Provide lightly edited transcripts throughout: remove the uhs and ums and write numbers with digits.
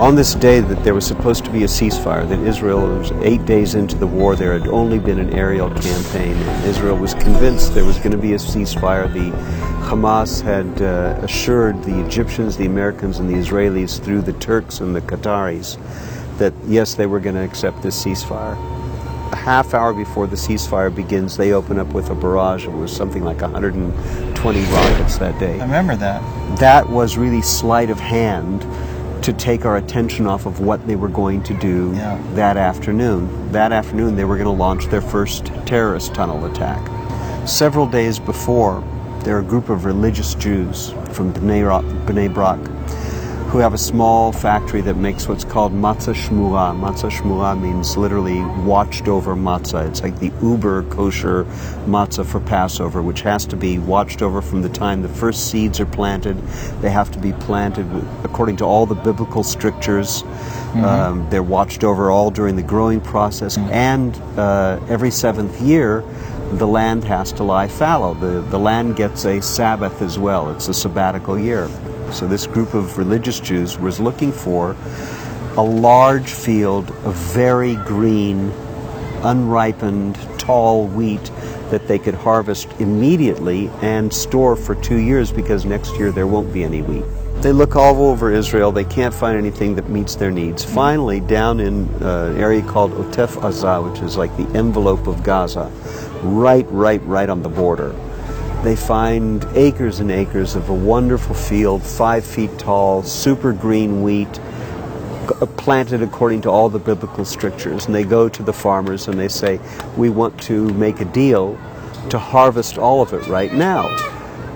On this day that there was supposed to be a ceasefire, that Israel was 8 days into the war, there had only been an aerial campaign, and Israel was convinced there was going to be a ceasefire. The Hamas had assured the Egyptians, the Americans, and the Israelis through the Turks and the Qataris that yes, they were going to accept this ceasefire. A half hour before the ceasefire begins, they open up with a barrage. It was something like 120 rockets that day. I remember that. That was really sleight of hand to take our attention off of what they were going to do that afternoon. That afternoon, they were going to launch their first terrorist tunnel attack. Several days before, there are a group of religious Jews from Bnei Brak who have a small factory that makes what's called matzah shmura. Matzah shmura means literally watched over matzah. It's like the uber kosher matzah for Passover, which has to be watched over from the time the first seeds are planted. They have to be planted according to all the biblical strictures. They're watched over all during the growing process. And every seventh year, the land has to lie fallow. The land gets a Sabbath as well. It's a sabbatical year. So this group of religious Jews was looking for a large field of very green, unripened, tall wheat that they could harvest immediately and store for 2 years, because next year there won't be any wheat. They look all over Israel. They can't find anything that meets their needs. Finally, down in an area called Otef Azah, which is like the envelope of Gaza, right on the border, they find acres and acres of a wonderful field, 5 feet tall, super green wheat, planted according to all the biblical strictures. And they go to the farmers and they say, we want to make a deal to harvest all of it right now.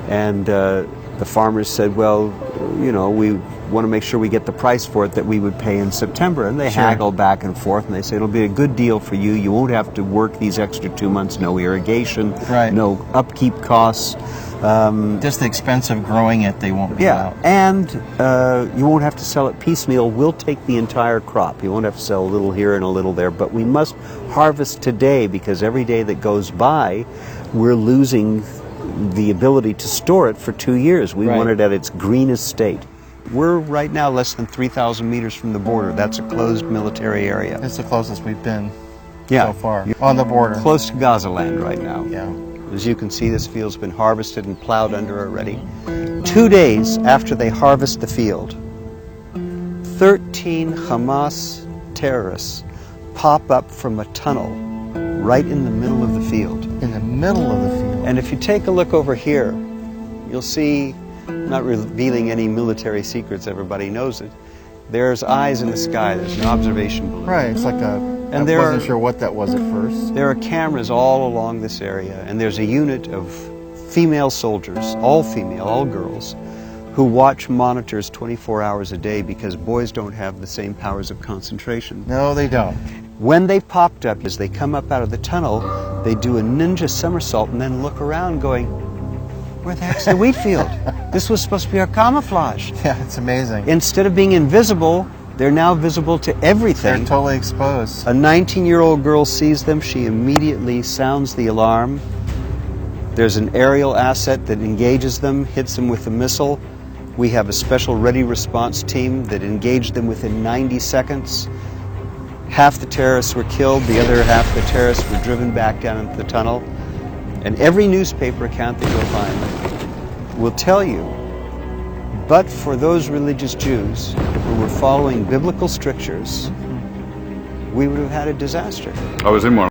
And the farmers said, well, you know, we want to make sure we get the price for it that we would pay in September. And they haggle back and forth, and they say, it'll be a good deal for you. You won't have to work these extra 2 months, no irrigation, no upkeep costs. Just the expense of growing it, they won't be out. And you won't have to sell it piecemeal. We'll take the entire crop. You won't have to sell a little here and a little there. But we must harvest today, because every day that goes by, we're losing the ability to store it for 2 years. We want it at its greenest state. We're right now less than 3,000 meters from the border. That's a closed military area. It's the closest we've been so far. On the border. Close to Gaza land right now. Yeah. As you can see, this field's been harvested and plowed under already. 2 days after they harvest the field, 13 Hamas terrorists pop up from a tunnel right in the middle of the field. In the middle of the field. And if you take a look over here, you'll see, not revealing any military secrets, everybody knows it, there's eyes in the sky. There's an observation balloon. Right, it's like a... And I wasn't sure what that was at first. There are cameras all along this area, and there's a unit of female soldiers, all female, all girls, who watch monitors 24 hours a day, because boys don't have the same powers of concentration. No, they don't. When they popped up, as they come up out of the tunnel, they do a ninja somersault and then look around going, where the heck's the wheat field? This was supposed to be our camouflage. Yeah, it's amazing. Instead of being invisible, they're now visible to everything. They're totally exposed. A 19-year-old girl sees them. She immediately sounds the alarm. There's an aerial asset that engages them, hits them with a missile. We have a special ready response team that engaged them within 90 seconds. Half the terrorists were killed. The other half of the terrorists were driven back down into the tunnel. And every newspaper account that you'll find will tell you, but for those religious Jews who were following biblical strictures, we would have had a disaster. I was in one.